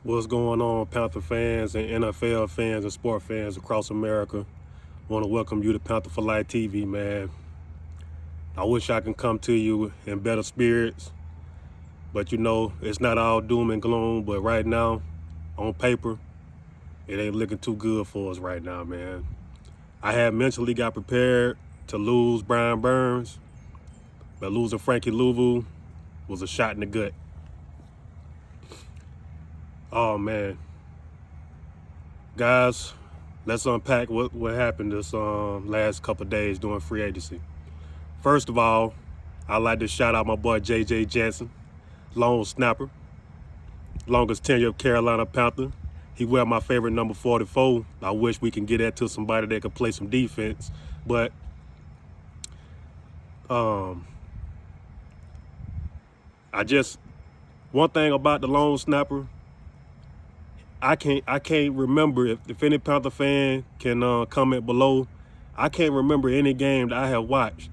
What's going on, Panther fans and NFL fans and sport fans across America? Want to welcome you to Panther for Life TV, man. I wish I can come to you in better spirits, but it's not all doom and gloom. But right now, on paper, it ain't looking too good for us right now, man. I had mentally got prepared to lose Brian Burns, but losing Frankie Luvu was a shot in the gut. Oh man, guys, let's unpack what happened this last couple of days during free agency. First of all, I'd like to shout out my boy J.J. Jansen, long snapper, longest tenure of Carolina Panther. He wear my favorite number 44. I wish we can get that to somebody that could play some defense, but one thing about the long snapper, I can't remember if any Panther fan can comment below. I can't remember any game that I have watched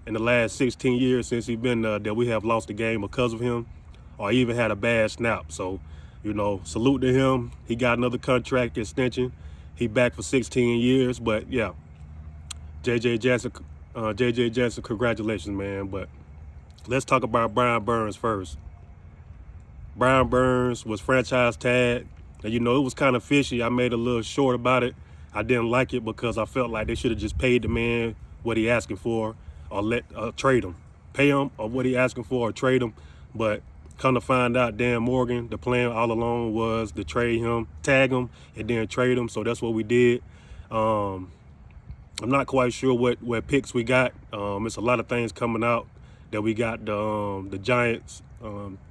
in the last 16 years since he's been that we have lost a game because of him, or even had a bad snap. So, salute to him. He got another contract extension. He back for 16 years. But yeah, JJ Jansen, congratulations, man. But let's talk about Brian Burns first. Brian Burns was franchise tagged. And it was kind of fishy. I made a little short about it. I didn't like it because I felt like they should have just paid the man what he asking for, or trade him. Pay him or what he asking for, or trade him. But come to find out, Dan Morgan, the plan all along was to trade him, tag him, and then trade him. So that's what we did. I'm not quite sure what picks we got. It's a lot of things coming out that we got the Giants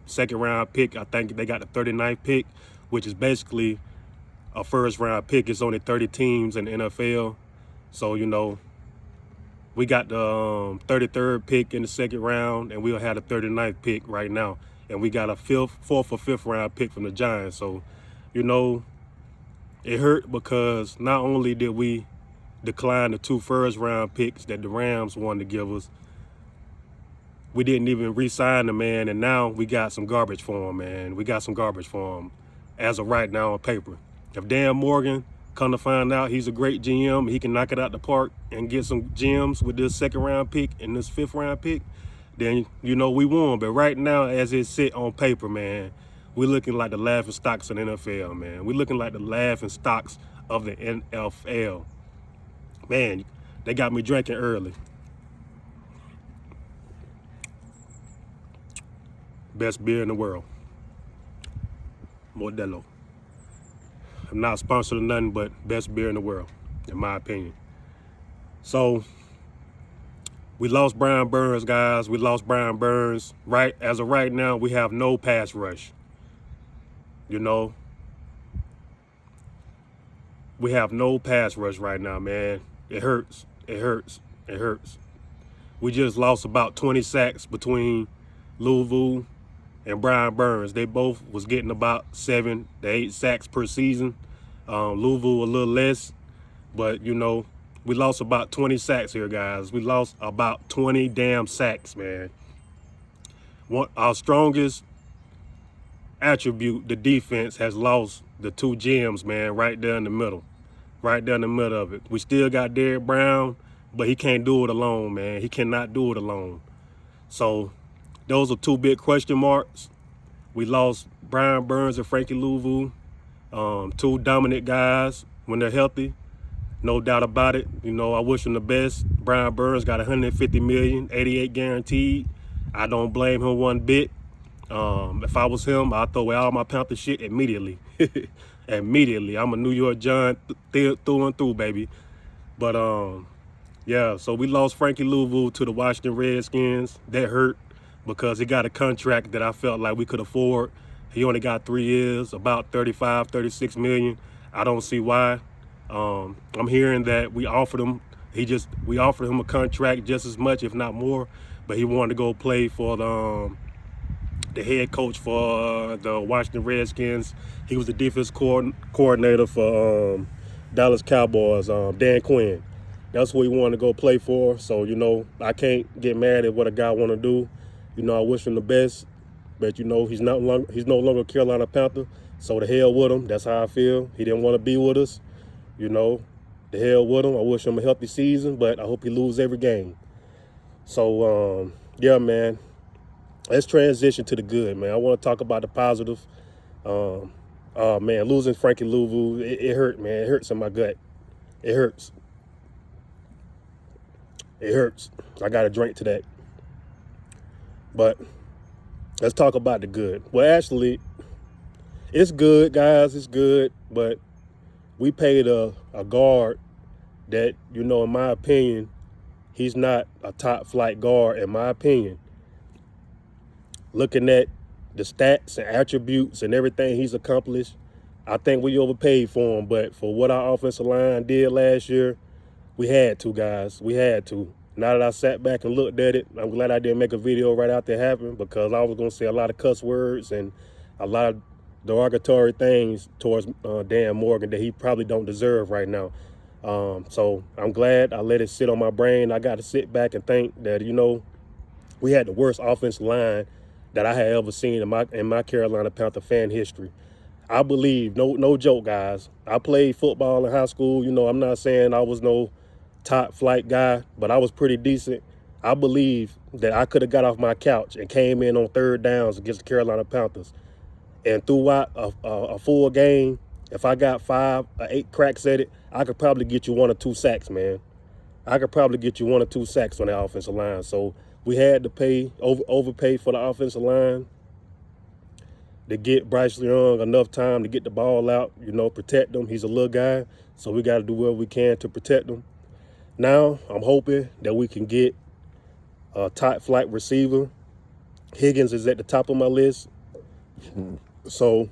second round pick. I think they got the 39th pick, which is basically a first round pick. It's only 30 teams in the NFL. So, we got the 33rd pick in the second round, and we'll have the 39th pick right now. And we got a fourth or fifth round pick from the Giants. So, it hurt because not only did we decline the 2 first round picks that the Rams wanted to give us, we didn't even re-sign the man, and now we got some garbage for him, man. We got some garbage for him as of right now on paper. If Dan Morgan come to find out he's a great GM, he can knock it out the park and get some gems with this second round pick and this 5th round pick, then we won. But right now, as it sit on paper, man, we're looking like the laughing stocks in the NFL, man. We're looking like the laughing stocks of the NFL. Man, they got me drinking early. Best beer in the world. Modelo. I'm not sponsored or nothing, but best beer in the world, in my opinion. So, we lost Brian Burns, guys. We lost Brian Burns. Right as of right now, we have no pass rush. We have no pass rush right now, man. It hurts. It hurts. It hurts. We just lost about 20 sacks between Luvu and Brian Burns. They both was getting about 7 to 8 sacks per season. Luvu a little less, but we lost about 20 sacks here, guys. We lost about 20 damn sacks, man. Our strongest attribute, the defense, has lost the 2 gems, man, right there in the middle. Right there in the middle of it. We still got Derrick Brown, but he can't do it alone, man. He cannot do it alone. So those are 2 big question marks. We lost Brian Burns and Frankie Luvu, 2 dominant guys when they're healthy. No doubt about it. I wish him the best. Brian Burns got $150 million, 88 guaranteed. I don't blame him one bit. If I was him, I'd throw away all my Panther shit immediately. Immediately. I'm a New York Giant through and through, baby. But yeah, so we lost Frankie Luvu to the Washington Redskins. That hurt because he got a contract that I felt like we could afford. He only got 3 years, about 35, 36 million. I don't see why. I'm hearing that we offered him a contract just as much, if not more, but he wanted to go play for the head coach for the Washington Redskins. He was the defense coordinator for Dallas Cowboys, Dan Quinn. That's what he wanted to go play for. So, I can't get mad at what a guy want to do. I wish him the best, but he's no longer a Carolina Panther. So the hell with him. That's how I feel. He didn't want to be with us. You know, the hell with him. I wish him a healthy season, but I hope he loses every game. So, yeah, man. Let's transition to the good, man. I want to talk about the positive. Man, losing Frankie Luvu, it hurt, man. It hurts in my gut. It hurts. It hurts. I got to drink to that. But let's talk about the good. Well, actually, it's good, guys. It's good. But we paid a guard that, you know, in my opinion, he's not a top flight guard, in my opinion. Looking at the stats and attributes and everything he's accomplished, I think we overpaid for him. But for what our offensive line did last year, we had to, guys. We had to. Now that I sat back and looked at it, I'm glad I didn't make a video right after it happened, because I was going to say a lot of cuss words and a lot of derogatory things towards Dan Morgan that he probably don't deserve right now. So I'm glad I let it sit on my brain. I got to sit back and think that, you know, we had the worst offensive line that I had ever seen in my Carolina Panther fan history. I believe, no joke, guys. I played football in high school. You know, I'm not saying I was no top flight guy, but I was pretty decent. I believe that I could have got off my couch and came in on third downs against the Carolina Panthers. And throughout a full game, if I got 5 or 8 cracks at it, I could probably get you 1 or 2 sacks, man. I could probably get you 1 or 2 sacks on the offensive line. So we had to overpay for the offensive line to get Bryce Young enough time to get the ball out, you know, protect him. He's a little guy, so we got to do what we can to protect him. Now, I'm hoping that we can get a top flight receiver. Higgins is at the top of my list. So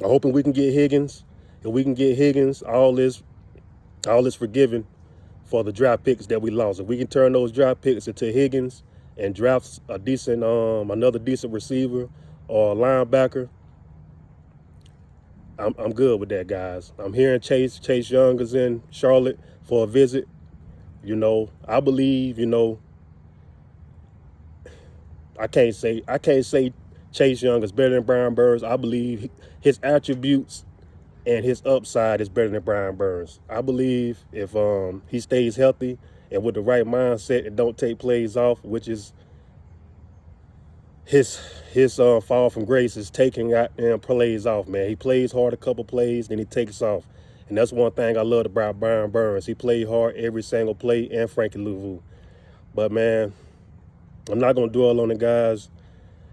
I'm hoping we can get Higgins. If we can get Higgins, all is forgiven for the draft picks that we lost. If we can turn those draft picks into Higgins and draft a decent, another decent receiver or a linebacker, I'm good with that, guys. I'm hearing Chase Young is in Charlotte for a visit. You know, I believe, you know, I can't say Chase Young is better than Brian Burns. I believe his attributes and his upside is better than Brian Burns. I believe if he stays healthy and with the right mindset and don't take plays off, which is his fall from grace, is taking out and plays off, man. He plays hard a couple plays, then he takes off. And that's one thing I loved about Brian Burns. He played hard every single play, and Frankie Luvu. But, man, I'm not going to dwell on it, guys.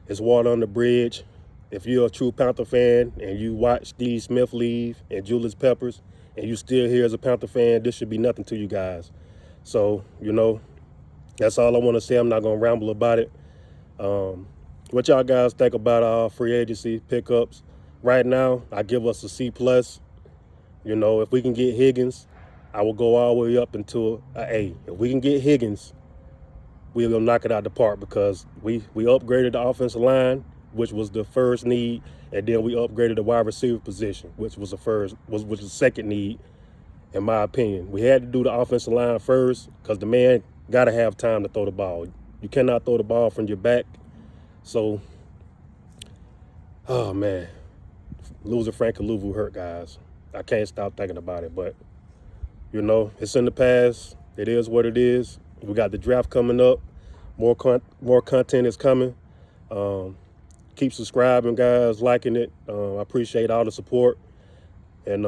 It's water on the bridge. If you're a true Panther fan and you watch Steve Smith leave and Julius Peppers and you still here as a Panther fan, this should be nothing to you guys. So, you know, that's all I want to say. I'm not going to ramble about it. What y'all guys think about our free agency pickups? Right now, I give us a C+. You know, if we can get Higgins, I will go all the way up into an A. If we can get Higgins, we're going to knock it out the park, because we upgraded the offensive line, which was the first need, and then we upgraded the wide receiver position, which was the second need, in my opinion. We had to do the offensive line first, because the man got to have time to throw the ball. You cannot throw the ball from your back. So, oh, man, losing Frankie Luvu hurt, guys. I can't stop thinking about it, but, you know, it's in the past. It is what it is. We got the draft coming up. More content is coming. Keep subscribing, guys, liking it. I appreciate all the support.